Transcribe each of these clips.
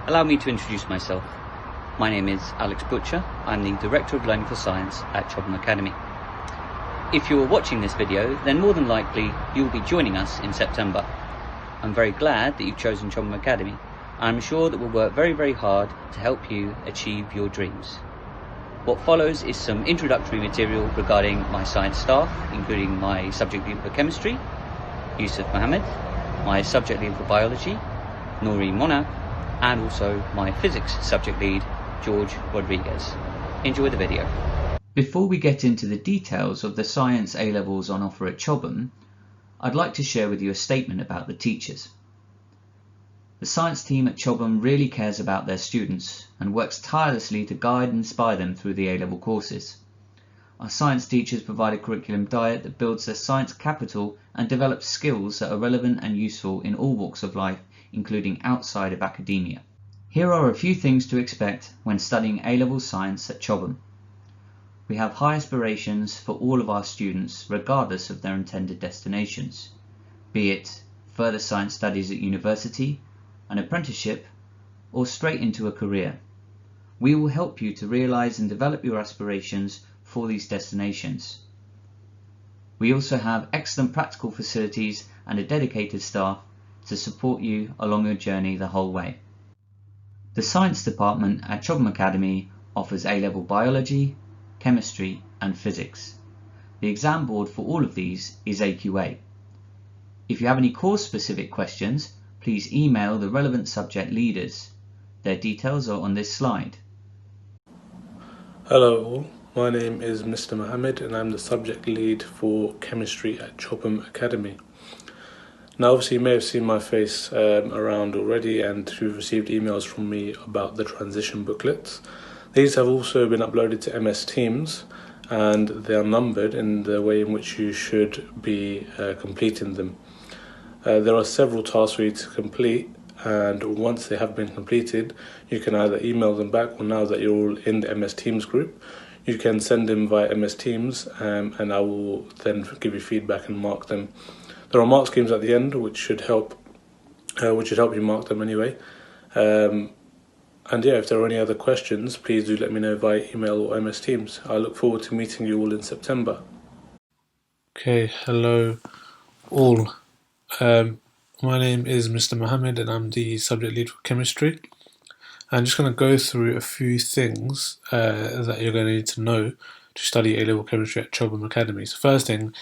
Allow me to introduce myself. My name is Alex Butcher. I'm the Director of Learning for Science at Chobham Academy. If you're watching this video, then more than likely you'll be joining us in September. I'm very glad that you've chosen Chobham Academy. I'm sure that we'll work very, very hard to help you achieve your dreams. What follows is some introductory material regarding my science staff, including my subject lead for chemistry, Yusuf Mohammed, my subject lead for biology, Noreen Monarch, and also my physics subject lead, George Rodriguez. Enjoy the video. Before we get into the details of the science A-levels on offer at Chobham, I'd like to share with you a statement about the teachers. The science team at Chobham really cares about their students and works tirelessly to guide and inspire them through the A-level courses. Our science teachers provide a curriculum diet that builds their science capital and develops skills that are relevant and useful in all walks of life, including outside of academia. Here are a few things to expect when studying A-level science at Chobham. We have high aspirations for all of our students regardless of their intended destinations, be it further science studies at university, an apprenticeship, or straight into a career. We will help you to realise and develop your aspirations for these destinations. We also have excellent practical facilities and a dedicated staff to support you along your journey the whole way. The Science Department at Chobham Academy offers A-level biology, chemistry and physics. The exam board for all of these is AQA. If you have any course specific questions, please email the relevant subject leaders. Their details are on this slide. Hello all, my name is Mr. Mohammed and I'm the subject lead for chemistry at Chobham Academy. Now obviously you may have seen my face around already and you've received emails from me about the transition booklets. These have also been uploaded to MS Teams and they are numbered in the way in which you should be completing them. There are several tasks for you to complete, and once they have been completed you can either email them back, or now that you're all in the MS Teams group you can send them via MS Teams and I will then give you feedback and mark them. There are mark schemes at the end which should help you mark them anyway. And yeah, if there are any other questions, please do let me know via email or MS Teams. I look forward to meeting you all in September. Okay, hello all. My name is Mr. Mohammed and I'm the subject lead for chemistry. I'm just going to go through a few things that you're going to need to know to study A-level chemistry at Chobham Academy. So first thing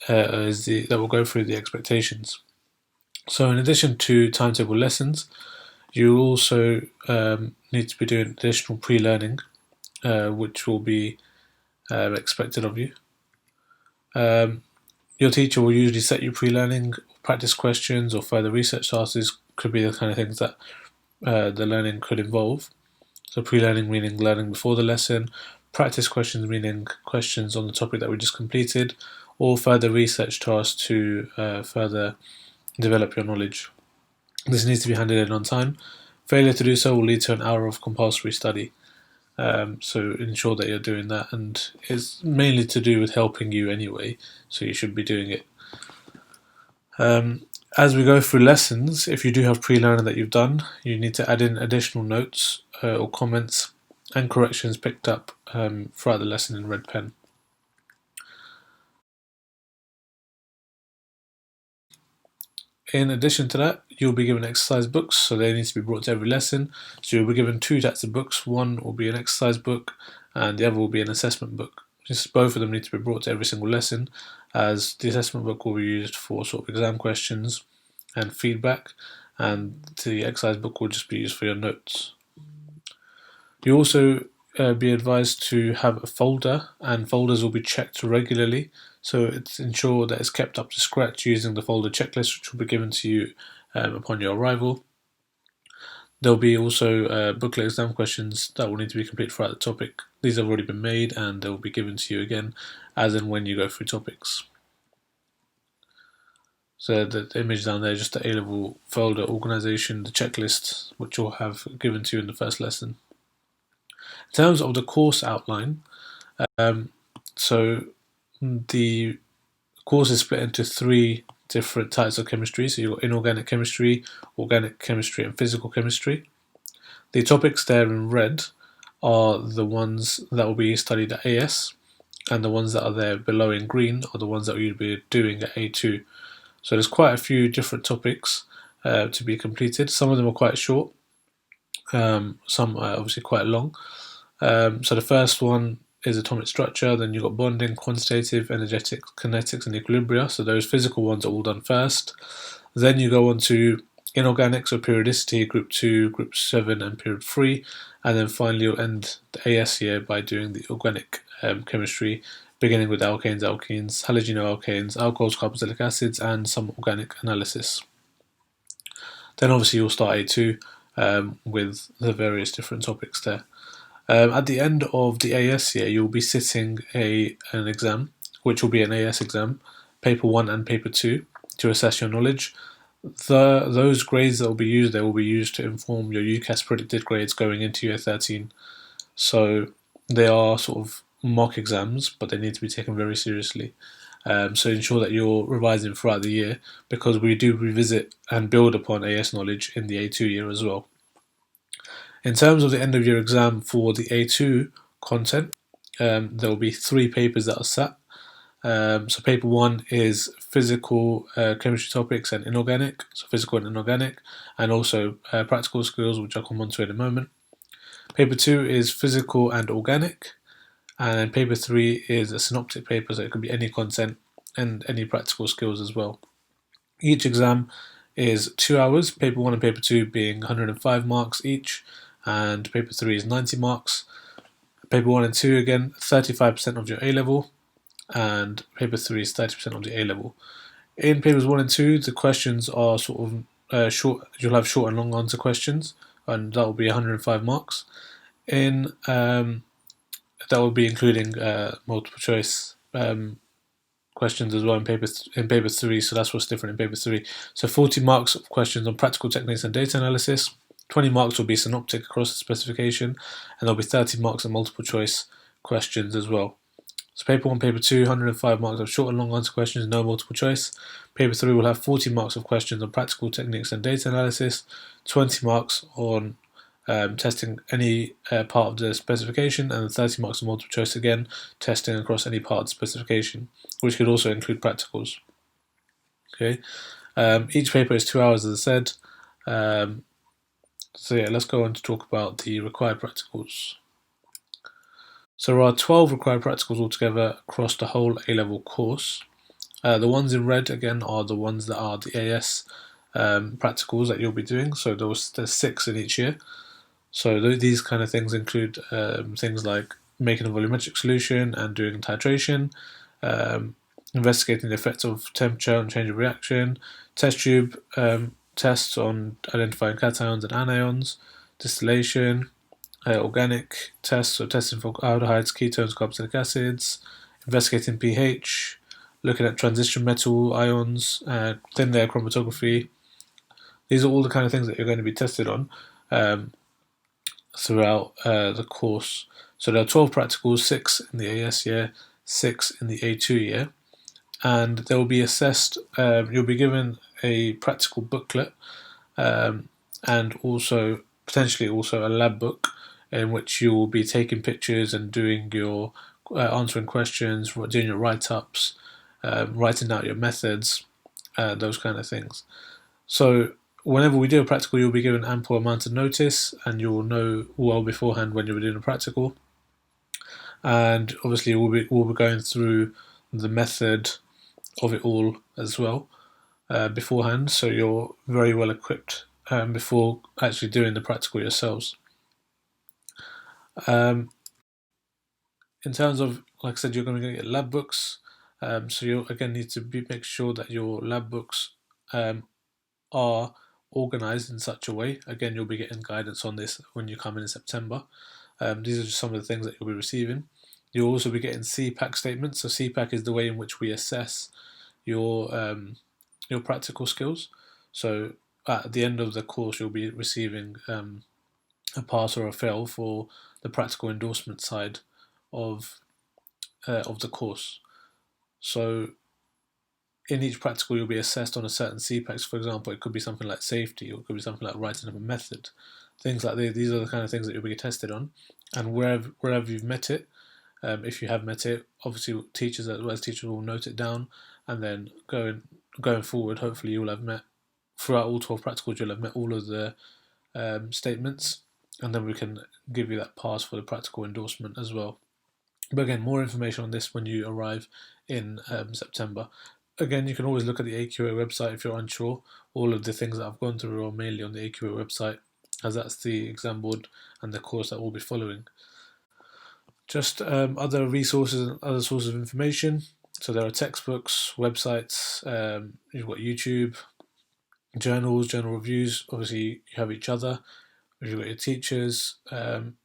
is that we'll go through the expectations. So in addition to timetable lessons, you also need to be doing additional pre-learning, which will be expected of you. Your teacher will usually set you pre-learning, practice questions or further research tasks. Could be the kind of things that the learning could involve. So pre-learning meaning learning before the lesson, practice questions meaning questions on the topic that we just completed, or further research tasks to further develop your knowledge. This needs to be handed in on time. Failure to do so will lead to an hour of compulsory study. So ensure that you're doing that, and it's mainly to do with helping you anyway, so you should be doing it. As we go through lessons, if you do have pre-learning that you've done, you need to add in additional notes or comments and corrections picked up throughout the lesson in red pen. In addition to that, you'll be given exercise books, so they need to be brought to every lesson. So you'll be given two types of books. One will be an exercise book and the other will be an assessment book. Just both of them need to be brought to every single lesson, as the assessment book will be used for sort of exam questions and feedback, and the exercise book will just be used for your notes. You also be advised to have a folder, and folders will be checked regularly, so it's ensured that it's kept up to scratch using the folder checklist, which will be given to you upon your arrival. There'll be also booklet exam questions that will need to be completed throughout the topic. These have already been made and they will be given to you again as and when you go through topics. So the image down there is just the A-level folder organisation, the checklist, which you'll have given to you in the first lesson. In terms of the course outline, so the course is split into three different types of chemistry. So you've got inorganic chemistry, organic chemistry and physical chemistry. The topics there in red are the ones that will be studied at AS, and the ones that are there below in green are the ones that you'll be doing at A2. So there's quite a few different topics to be completed. Some of them are quite short, some are obviously quite long. So the first one is atomic structure, then you've got bonding, quantitative, energetic, kinetics, and equilibria. So those physical ones are all done first. Then you go on to inorganics or periodicity, group 2, group 7, and period 3. And then finally you'll end the AS year by doing the organic chemistry, beginning with alkanes, alkenes, halogenoalkanes, alcohols, carboxylic acids, and some organic analysis. Then obviously you'll start A2 with the various different topics there. At the end of the AS year, you'll be sitting an exam, which will be an AS exam, paper 1 and paper 2, to assess your knowledge. Those grades that will be used there will be used to inform your UCAS predicted grades going into year 13. So they are sort of mock exams, but they need to be taken very seriously. So ensure that you're revising throughout the year, because we do revisit and build upon AS knowledge in the A2 year as well. In terms of the end of year exam for the A2 content, there will be 3 papers that are sat. So paper 1 is physical chemistry topics and inorganic, so physical and inorganic, and also practical skills, which I'll come on to in a moment. Paper 2 is physical and organic, and then paper 3 is a synoptic paper, so it could be any content and any practical skills as well. Each exam is 2 hours, paper 1 and paper 2 being 105 marks each, and paper 3 is 90 marks. Paper 1 and 2 again, 35% of your A level, and paper 3 is 30% of the A level. In papers 1 and 2, the questions are sort of short. You'll have short and long answer questions, and that will be 105 marks. In that will be including multiple choice questions as well in paper 3. So that's what's different in paper 3. So 40 marks of questions on practical techniques and data analysis. 20 marks will be synoptic across the specification, and there'll be 30 marks of multiple choice questions as well. So paper 1, paper 2, 105 marks of short and long answer questions, no multiple choice. Paper 3 will have 40 marks of questions on practical techniques and data analysis, 20 marks on testing any part of the specification, and 30 marks of multiple choice again, testing across any part of the specification, which could also include practicals. Okay, each paper is 2 hours, as I said. So yeah, let's go on to talk about the required practicals. So there are 12 required practicals altogether across the whole A-level course. The ones in red, again, are the ones that are the AS practicals that you'll be doing. So there's 6 in each year. So these kind of things include things like making a volumetric solution and doing titration, investigating the effects of temperature and change of reaction, test tube tests on identifying cations and anions, distillation, organic tests, so testing for aldehydes, ketones, carboxylic acids, investigating pH, looking at transition metal ions, thin layer chromatography. These are all the kind of things that you're going to be tested on throughout the course. So there are 12 practicals, 6 in the AS year, 6 in the A2 year, and they will be assessed. You'll be given a practical booklet and also potentially also a lab book in which you will be taking pictures and doing your answering questions, doing your write-ups, writing out your methods, those kind of things. So whenever we do a practical, you'll be given ample amount of notice, and you'll know well beforehand when you're doing a practical. And obviously, we'll be going through the method of it all as well beforehand, so you're very well equipped before actually doing the practical yourselves. In terms of, like I said, you're going to get lab books, so you again need to make sure that your lab books are organised in such a way. Again, you'll be getting guidance on this when you come in September. These are just some of the things that you'll be receiving. You'll also be getting CPAC statements. So CPAC is the way in which we assess your practical skills. So at the end of the course, you'll be receiving a pass or a fail for the practical endorsement side of the course. So in each practical, you'll be assessed on a certain CPACs. For example, it could be something like safety, or it could be something like writing up a method. things like these are the kind of things that you'll be tested on, and wherever you've met it, if you have met it, obviously teachers as well as teachers will note it down, and then going forward, hopefully you'll have met throughout all 12 practicals, you'll have met all of the statements, and then we can give you that pass for the practical endorsement as well. But again, more information on this when you arrive in September. Again, you can always look at the AQA website if you're unsure. All of the things that I've gone through are mainly on the AQA website, as that's the exam board and the course that we'll be following. Just other resources and other sources of information. So there are textbooks, websites, you've got YouTube, journals, journal reviews. Obviously, you have each other. You've got your teachers,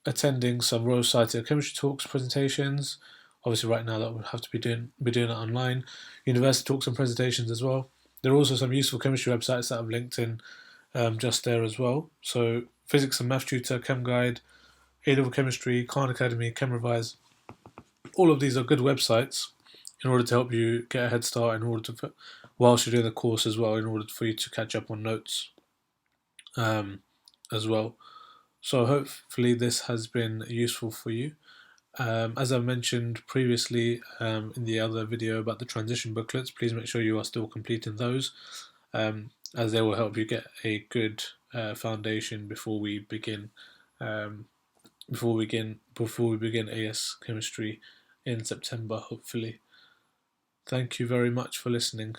attending some Royal Society of Chemistry talks, presentations. Obviously, right now that we'll have to be doing it online. University talks and presentations as well. There are also some useful chemistry websites that I've linked in just there as well. So Physics and Math Tutor, Chem Guide, A-Level Chemistry, Khan Academy, Chem Revise. All of these are good websites in order to help you get a head start in order to, whilst you're doing the course as well, in order for you to catch up on notes as well. So hopefully this has been useful for you. As I mentioned previously in the other video about the transition booklets, please make sure you are still completing those, as they will help you get a good foundation before we begin AS chemistry in September, hopefully. Thank you very much for listening.